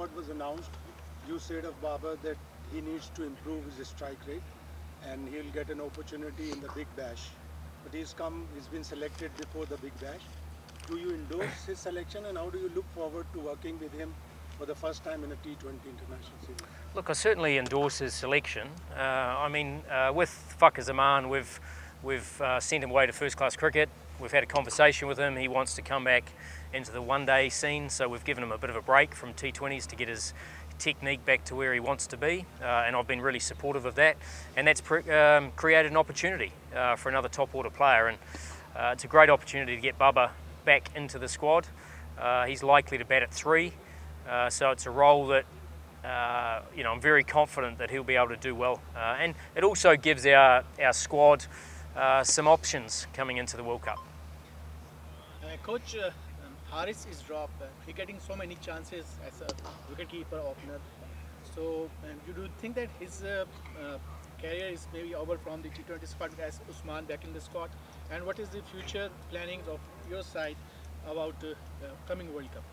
effort was announced, you said of Babar that he needs to improve his strike rate and he'll get an opportunity in the Big Bash. But he's been selected before the Big Bash. Do you endorse his selection, and how do you look forward to working with him for the first time in a T20 international series? Look, I certainly endorse his selection. With Fakhar Zaman, we've sent him away to first-class cricket. We've had a conversation with him. He wants to come back into the one-day scene, so we've given him a bit of a break from T20s to get his technique back to where he wants to be, and I've been really supportive of that. And that's created an opportunity for another top-order player, and it's a great opportunity to get Bubba back into the squad. He's likely to bat at 3, so it's a role that I'm very confident that he'll be able to do well. And it also gives our squad some options coming into the World Cup. Coach, Haris is dropped. He's getting so many chances as a wicketkeeper opener. So, you do think that his career is maybe over from the T20 squad as Usman back in the squad? And what is the future planning of your side about the coming World Cup?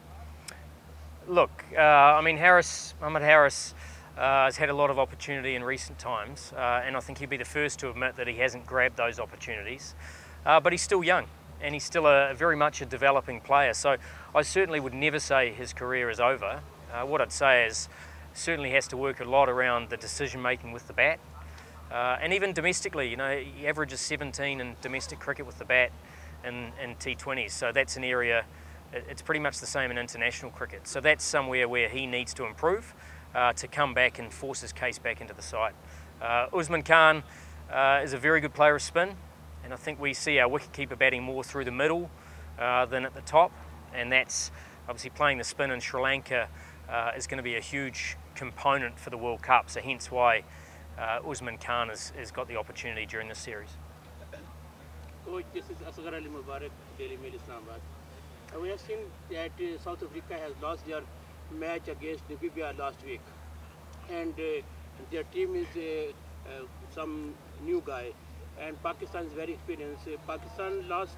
Look, Mohamed Harris has had a lot of opportunity in recent times, and I think he'd be the first to admit that he hasn't grabbed those opportunities. But he's still young, and he's still very much a developing player. So I certainly would never say his career is over. What I'd say is certainly has to work a lot around the decision making with the bat. And even domestically, he averages 17 in domestic cricket with the bat in T20s. So that's an area, it's pretty much the same in international cricket. So that's somewhere where he needs to improve to come back and force his case back into the side. Usman Khan is a very good player of spin, and I think we see our wicketkeeper batting more through the middle than at the top, and that's obviously playing the spin in Sri Lanka is going to be a huge component for the World Cup, so hence why Usman Khan has got the opportunity during this series. Coach, this is Asghar Ali Mubarak, Daily Mail Islamabad. We have seen that South Africa has lost their match against Namibia last week, and their team is some new guy, and Pakistan is very experienced. Pakistan last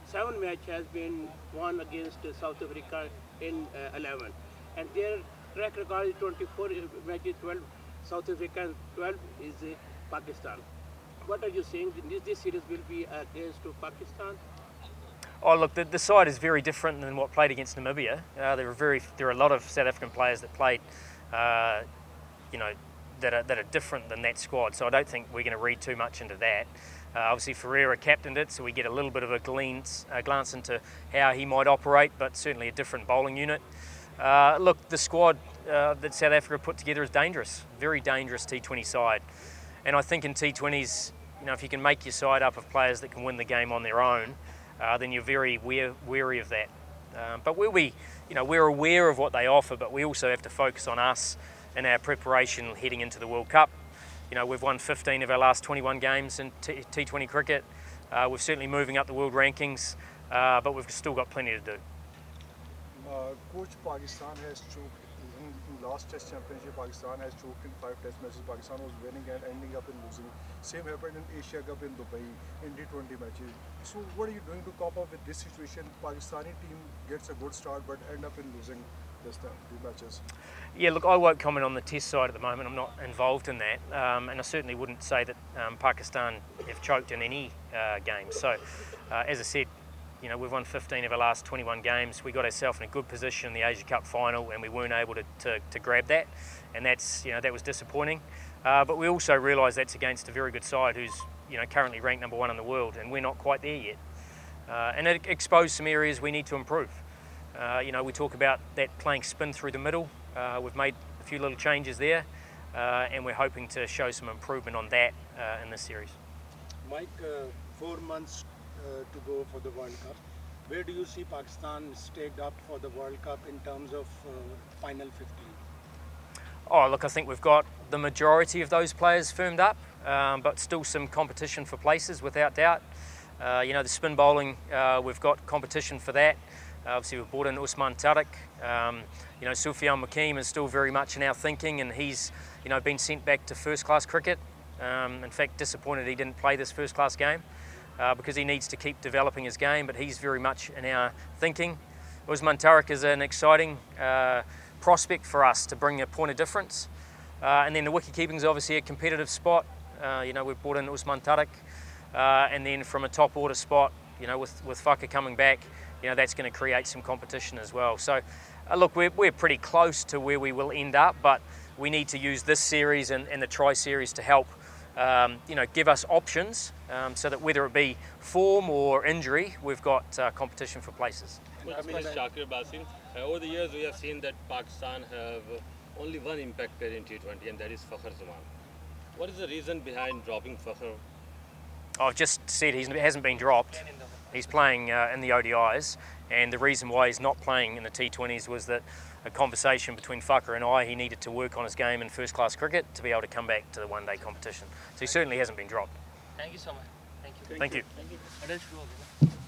7 match has been won against South Africa in 11, and their track record is 24 matches, 12 South Africa and 12 is Pakistan. What are you saying? This series will be against Pakistan? Oh look, the side is very different than what played against Namibia. There are a lot of South African players that played, that are different than that squad. So I don't think we're going to read too much into that. Obviously Ferreira captained it, so we get a little bit of a glance into how he might operate, but certainly a different bowling unit. Look, the squad that South Africa put together is dangerous, very dangerous T20 side. And I think in T20s, if you can make your side up of players that can win the game on their own, then you're very wary of that. But we're aware of what they offer, but we also have to focus on us and our preparation heading into the World Cup. We've won 15 of our last 21 games in T20 cricket. We're certainly moving up the world rankings, but we've still got plenty to do. Coach, Pakistan has choked in last Test Championship. Pakistan has choked in 5 Test matches. Pakistan was winning and ending up in losing. Same happened in Asia Cup in Dubai in T20 matches. So what are you doing to cope up with this situation? Pakistani team gets a good start but end up in losing this time, 2 matches. Yeah, look, I won't comment on the Test side at the moment. I'm not involved in that, and I certainly wouldn't say that Pakistan have choked in any game. So, as I said, we've won 15 of our last 21 games. We got ourselves in a good position in the Asia Cup final, and we weren't able to grab that, and that was disappointing. But we also realise that's against a very good side who's currently ranked #1 in the world, and we're not quite there yet. And it exposed some areas we need to improve. We talk about that playing spin through the middle. We've made a few little changes there, and we're hoping to show some improvement on that in this series. Mike, 4 months to go for the World Cup. Where do you see Pakistan staked up for the World Cup in terms of final 15? Oh, look, I think we've got the majority of those players firmed up, but still some competition for places without doubt. The spin bowling, we've got competition for that. Obviously we've brought in Usman Tariq. Sufyan Mukim is still very much in our thinking, and he's been sent back to first-class cricket. In fact, disappointed he didn't play this first-class game because he needs to keep developing his game, but he's very much in our thinking. Usman Tariq is an exciting prospect for us to bring a point of difference. And then the wicket keeping is obviously a competitive spot. You know, we've brought in Usman Tarak, and then from a top order spot, you know, with Whaka coming back, you know, that's going to create some competition as well. So, look, we're pretty close to where we will end up, but we need to use this series and the Tri-Series to help, you know, give us options so that whether it be form or injury, we've got competition for places. Well, Shakir Basim, over the years we have seen that Pakistan have only one impact player in T20, and that is Fakhar Zaman. What is the reason behind dropping Fakhar? I've just said he hasn't been dropped. He's playing in the ODIs, and the reason why he's not playing in the T20s was that a conversation between Whaka and I, he needed to work on his game in first-class cricket to be able to come back to the one-day competition. So he certainly hasn't been dropped. Thank you so much. Thank you. Thank you. Thank you. Adil, शुरू हो गया ना?